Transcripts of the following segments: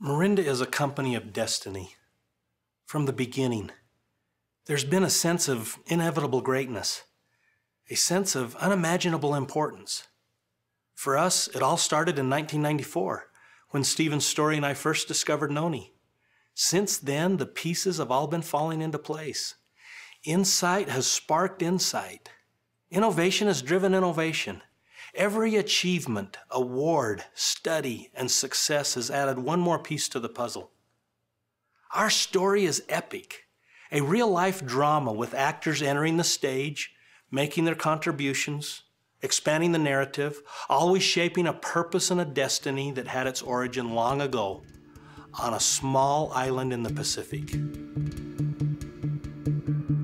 Morinda is a company of destiny. From the beginning, there's been a sense of inevitable greatness, a sense of unimaginable importance. For us, it all started in 1994, when Stephen Story and I first discovered Noni. Since then, the pieces have all been falling into place. Insight has sparked insight. Innovation has driven innovation. Every achievement, award, study, and success has added one more piece to the puzzle. Our story is epic, a real-life drama with actors entering the stage, making their contributions, expanding the narrative, always shaping a purpose and a destiny that had its origin long ago on a small island in the Pacific.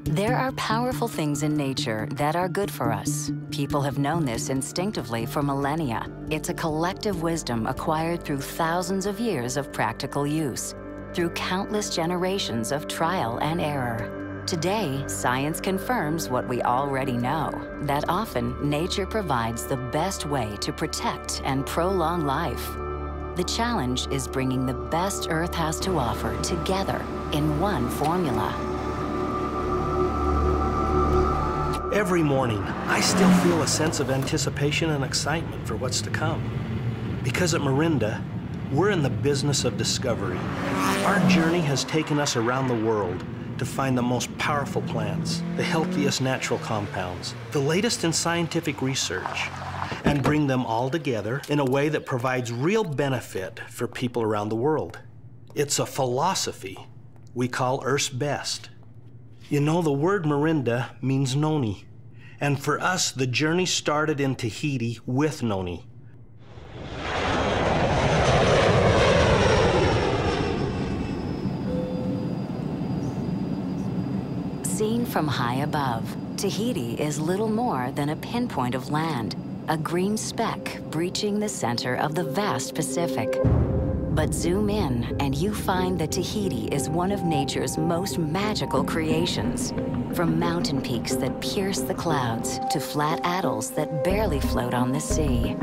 There are powerful things in nature that are good for us. People have known this instinctively for millennia. It's a collective wisdom acquired through thousands of years of practical use, through countless generations of trial and error. Today, science confirms what we already know, that often nature provides the best way to protect and prolong life. The challenge is bringing the best Earth has to offer together in one formula. Every morning, I still feel a sense of anticipation and excitement for what's to come. Because at Morinda, we're in the business of discovery. Our journey has taken us around the world to find the most powerful plants, the healthiest natural compounds, the latest in scientific research, and bring them all together in a way that provides real benefit for people around the world. It's a philosophy we call Earth's Best. You know, the word Morinda means Noni, and for us, the journey started in Tahiti with Noni. Seen from high above, Tahiti is little more than a pinpoint of land, a green speck breaching the center of the vast Pacific. But zoom in, and you find that Tahiti is one of nature's most magical creations. From mountain peaks that pierce the clouds to flat atolls that barely float on the sea.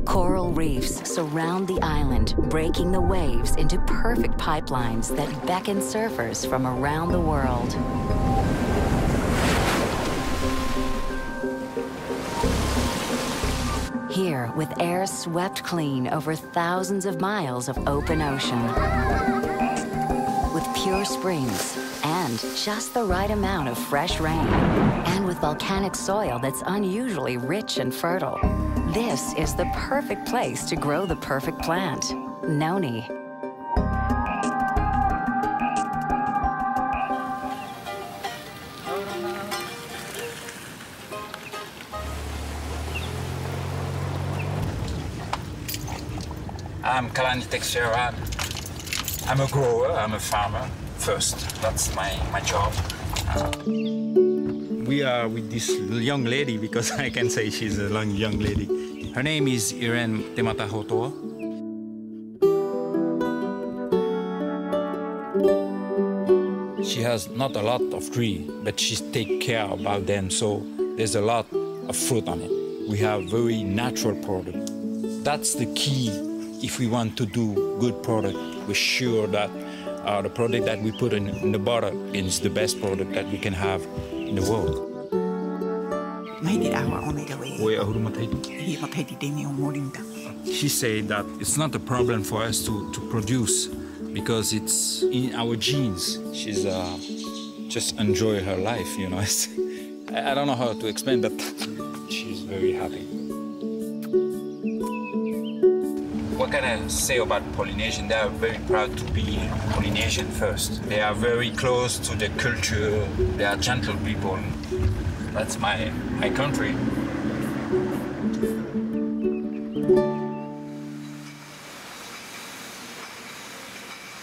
Coral reefs surround the island, breaking the waves into perfect pipelines that beckon surfers from around the world. Here, with air swept clean over thousands of miles of open ocean. With pure springs and just the right amount of fresh rain. And with volcanic soil that's unusually rich and fertile. This is the perfect place to grow the perfect plant, Noni. I'm Kalani Texera. I'm a grower, I'm a farmer first. That's my job. We are with this young lady because I can say she's a young lady. Her name is Irene Tematahotoa. She has not a lot of trees, but she takes care about them, so there's a lot of fruit on it. We have very natural product. That's the key. If we want to do good product, we're sure that the product that we put in the bottle is the best product that we can have in the world. She said that it's not a problem for us to produce because it's in our genes. She's just enjoy her life, you know. I don't know how to explain, but she's very happy. What can I say about Polynesian? They are very proud to be Polynesian first. They are very close to the culture. They are gentle people. That's my country.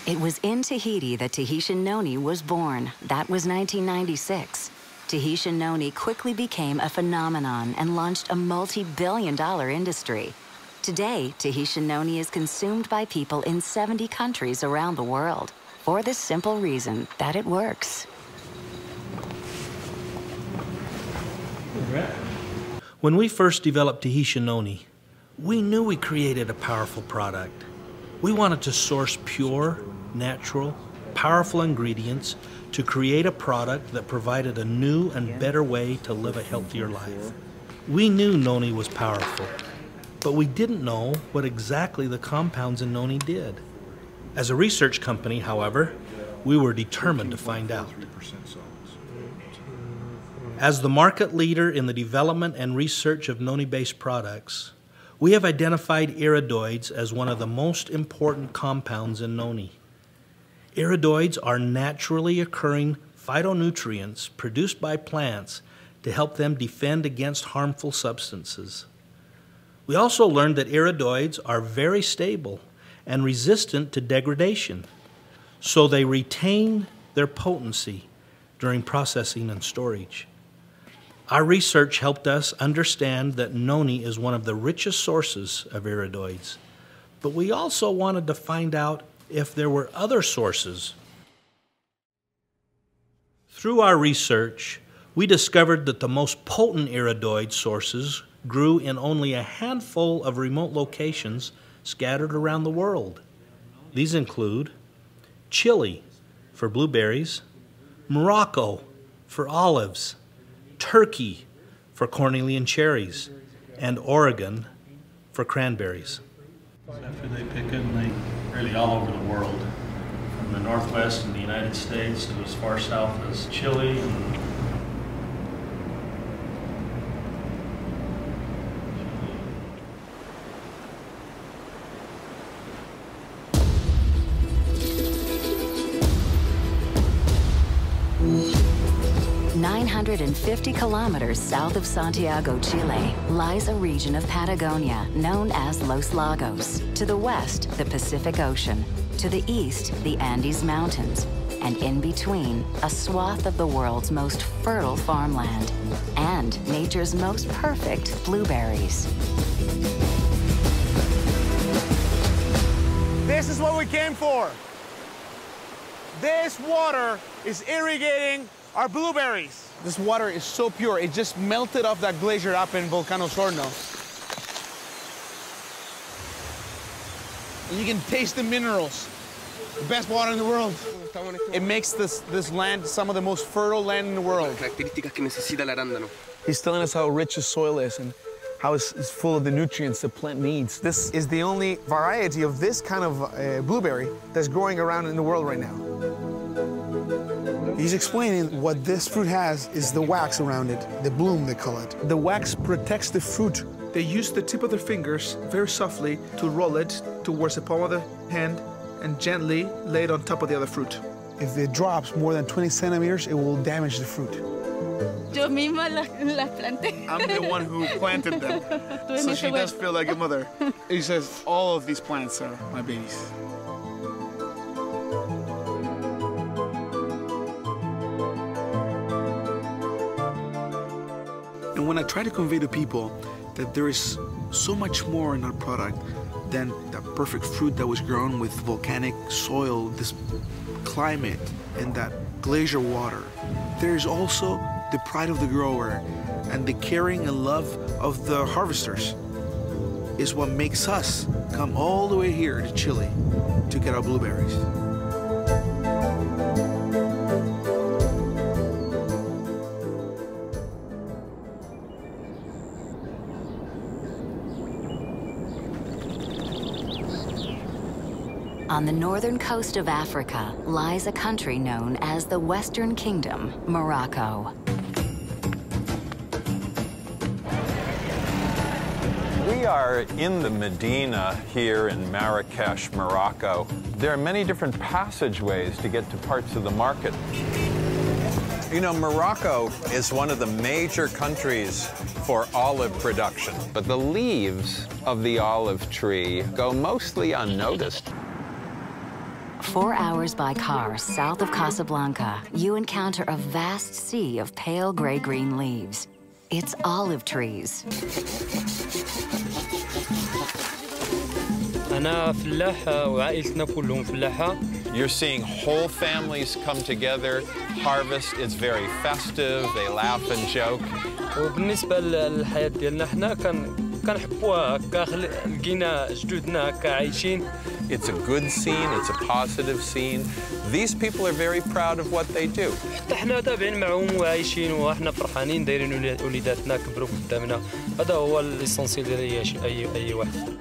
It was in Tahiti that Tahitian Noni was born. That was 1996. Tahitian Noni quickly became a phenomenon and launched a multi-billion-dollar industry. Today, Tahitian Noni is consumed by people in 70 countries around the world for the simple reason that it works. When we first developed Tahitian Noni, we knew we created a powerful product. We wanted to source pure, natural, powerful ingredients to create a product that provided a new and better way to live a healthier life. We knew noni was powerful, but we didn't know what exactly the compounds in noni did. As a research company, however, we were determined to find out. As the market leader in the development and research of noni-based products, we have identified iridoides as one of the most important compounds in noni. Iridoides are naturally occurring phytonutrients produced by plants to help them defend against harmful substances. We also learned that iridoides are very stable and resistant to degradation, so they retain their potency during processing and storage. Our research helped us understand that noni is one of the richest sources of iridoides, but we also wanted to find out if there were other sources. Through our research, we discovered that the most potent iridoid sources grew in only a handful of remote locations scattered around the world. These include Chile for blueberries, Morocco for olives, Turkey for cornelian cherries, and Oregon for cranberries. After they pick it, and they really all over the world, from the Northwest in the United States to as far south as Chile. 950 kilometers south of Santiago, Chile, lies a region of Patagonia known as Los Lagos. To the west, the Pacific Ocean. To the east, the Andes Mountains. And in between, a swath of the world's most fertile farmland. And nature's most perfect blueberries. This is what we came for. This water is irrigating our blueberries. This water is so pure, it just melted off that glacier up in Volcano Sorno. And you can taste the minerals. The best water in the world. It makes this land some of the most fertile land in the world. He's telling us how rich the soil is and how it's full of the nutrients the plant needs. This is the only variety of this kind of blueberry that's growing around in the world right now. He's explaining what this fruit has is the wax around it, the bloom, they call it. The wax protects the fruit. They use the tip of their fingers very softly to roll it towards the palm of the hand and gently lay it on top of the other fruit. If it drops more than 20 centimeters, it will damage the fruit. Yo misma las planté. I'm the one who planted them, so she does feel like a mother. He says, all of these plants are my babies. And when I try to convey to people that there is so much more in our product than that perfect fruit that was grown with volcanic soil, this climate, and that glacier water, there is also the pride of the grower and the caring and love of the harvesters is what makes us come all the way here to Chile to get our blueberries. On the northern coast of Africa lies a country known as the Western Kingdom, Morocco. We are in the Medina here in Marrakesh, Morocco. There are many different passageways to get to parts of the market. You know, Morocco is one of the major countries for olive production, but the leaves of the olive tree go mostly unnoticed. 4 hours by car south of Casablanca, you encounter a vast sea of pale gray-green leaves. It's olive trees. You're seeing whole families come together, harvest, it's very festive, they laugh and joke. وبالنسبة للحياة ديالنا حنا كنحبوها هكا لقينا جدودنا هكا عايشين It's a good scene, it's a positive scene. These people are very proud of what they do. احنا تابعين معهم وعايشين واحنا فرحانين دايرين وليداتنا كبروا قدامنا. هذا هو الاسونسيال ديال اي واحد.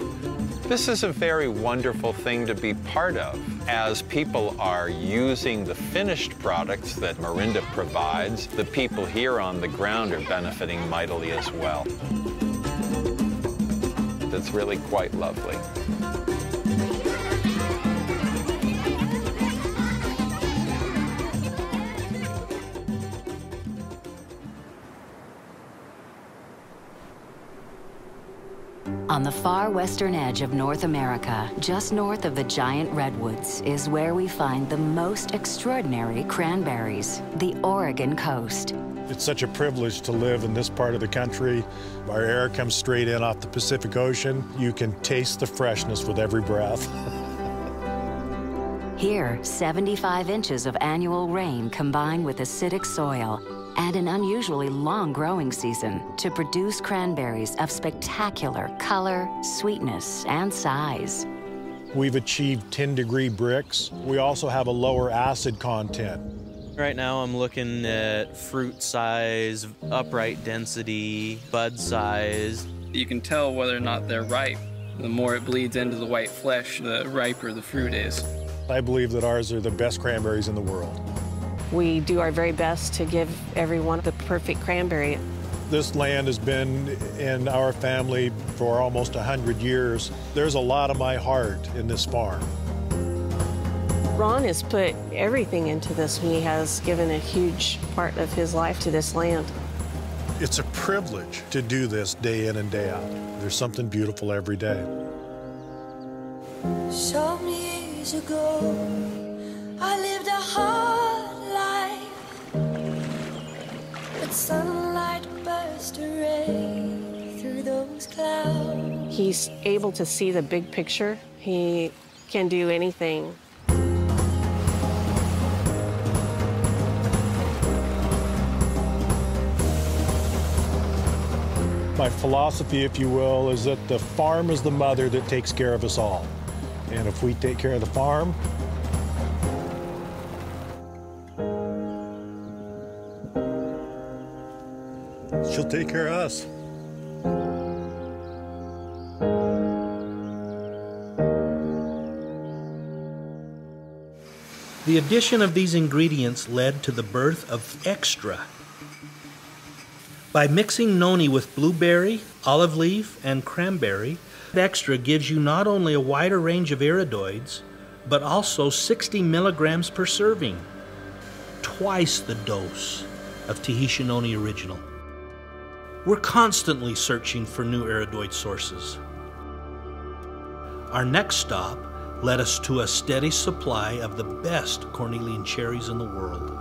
This is a very wonderful thing to be part of, as people are using the finished products that Morinda provides. The people here on the ground are benefiting mightily as well. It's really quite lovely. On the far western edge of North America, just north of the giant redwoods, is where we find the most extraordinary cranberries, the Oregon coast. It's such a privilege to live in this part of the country. Our air comes straight in off the Pacific Ocean. You can taste the freshness with every breath. Here, 75 inches of annual rain combine with acidic soil and an unusually long growing season to produce cranberries of spectacular color, sweetness, and size. We've achieved 10-degree bricks. We also have a lower acid content. Right now I'm looking at fruit size, upright density, bud size. You can tell whether or not they're ripe. The more it bleeds into the white flesh, the riper the fruit is. I believe that ours are the best cranberries in the world. We do our very best to give everyone the perfect cranberry. This land has been in our family for almost 100 years. There's a lot of my heart in this farm. Ron has put everything into this. He has given a huge part of his life to this land. It's a privilege to do this day in and day out. There's something beautiful every day. Some years ago, I lived a hard life, but sunlight burst a ray through those clouds. He's able to see the big picture. He can do anything. My philosophy, if you will, is that the farm is the mother that takes care of us all. And if we take care of the farm, she'll take care of us. The addition of these ingredients led to the birth of Extra. By mixing noni with blueberry, olive leaf, and cranberry, Extra gives you not only a wider range of iridoids, but also 60 milligrams per serving, twice the dose of Tahitian Noni Original. We're constantly searching for new iridoid sources. Our next stop led us to a steady supply of the best cornelian cherries in the world.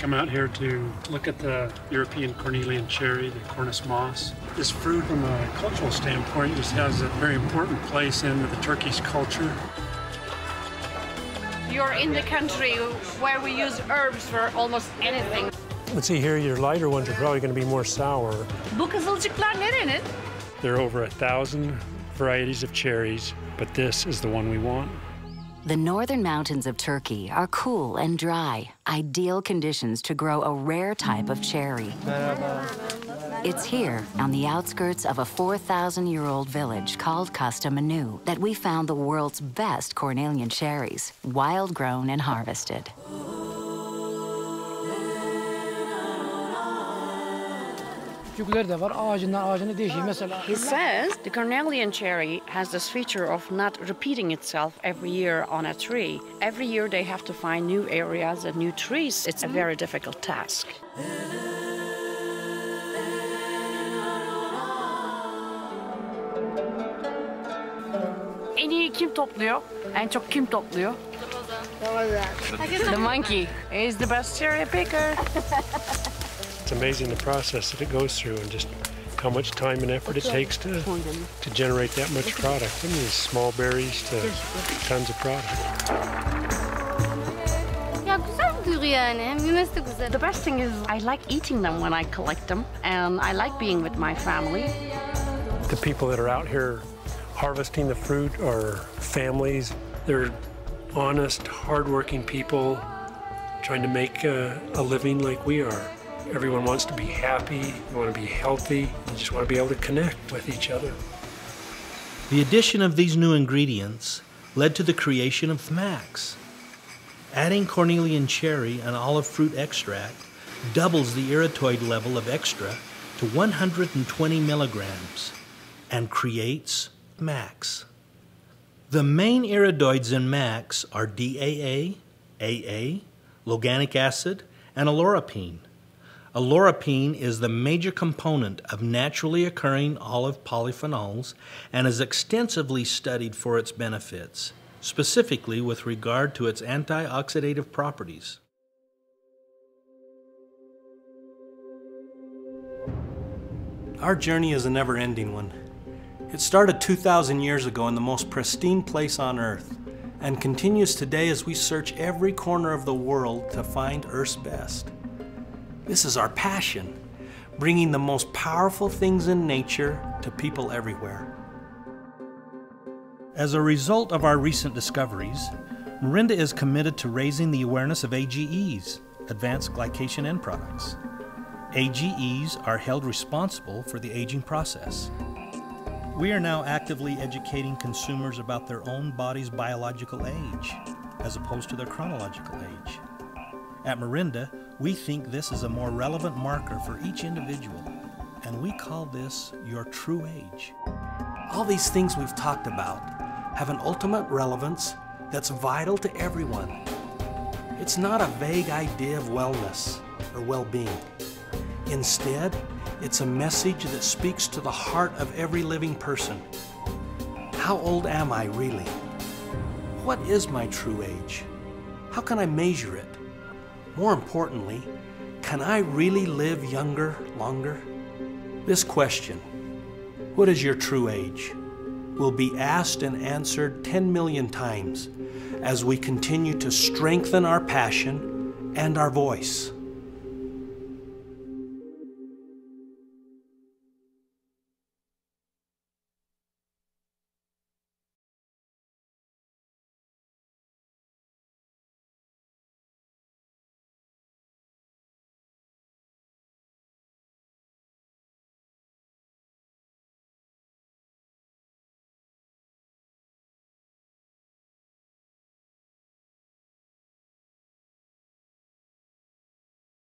I'm out here to look at the European cornelian cherry, the Cornus moss. This fruit, from a cultural standpoint, just has a very important place in the Turkish culture. You're in the country where we use herbs for almost anything. Let's see here, your lighter ones are probably going to be more sour. Bu kızılcıklar nerenin? There are over 1,000 varieties of cherries, but this is the one we want. The northern mountains of Turkey are cool and dry, ideal conditions to grow a rare type of cherry. It's here, on the outskirts of a 4,000-year-old village called Kastamonu, that we found the world's best cornelian cherries, wild-grown and harvested. He says the cornelian cherry has this feature of not repeating itself every year on a tree. Every year they have to find new areas and new trees. It's a very difficult task. En iyi kim topluyor? En çok kim topluyor? The monkey is the best cherry picker. It's amazing the process that it goes through, and just how much time and effort it takes to generate that much product. I mean, small berries to tons of product. The best thing is I like eating them when I collect them, and I like being with my family. The people that are out here harvesting the fruit are families. They're honest, hardworking people trying to make a living like we are. Everyone wants to be happy, they want to be healthy, they just want to be able to connect with each other. The addition of these new ingredients led to the creation of Max. Adding cornelian cherry and olive fruit extract doubles the iridoid level of extra to 120 milligrams and creates Max. The main iridoids in Max are DAA, AA, loganic acid, and alloropine. Alloropine is the major component of naturally occurring olive polyphenols and is extensively studied for its benefits, specifically with regard to its antioxidative properties. Our journey is a never-ending one. It started 2,000 years ago in the most pristine place on Earth and continues today as we search every corner of the world to find Earth's best. This is our passion, bringing the most powerful things in nature to people everywhere. As a result of our recent discoveries, Morinda is committed to raising the awareness of AGEs, advanced glycation end products. AGEs are held responsible for the aging process. We are now actively educating consumers about their own body's biological age, as opposed to their chronological age. At Morinda, we think this is a more relevant marker for each individual, and we call this your true age. All these things we've talked about have an ultimate relevance that's vital to everyone. It's not a vague idea of wellness or well-being. Instead, it's a message that speaks to the heart of every living person. How old am I really? What is my true age? How can I measure it? More importantly, can I really live younger, longer? This question, what is your true age, will be asked and answered 10 million times as we continue to strengthen our passion and our voice.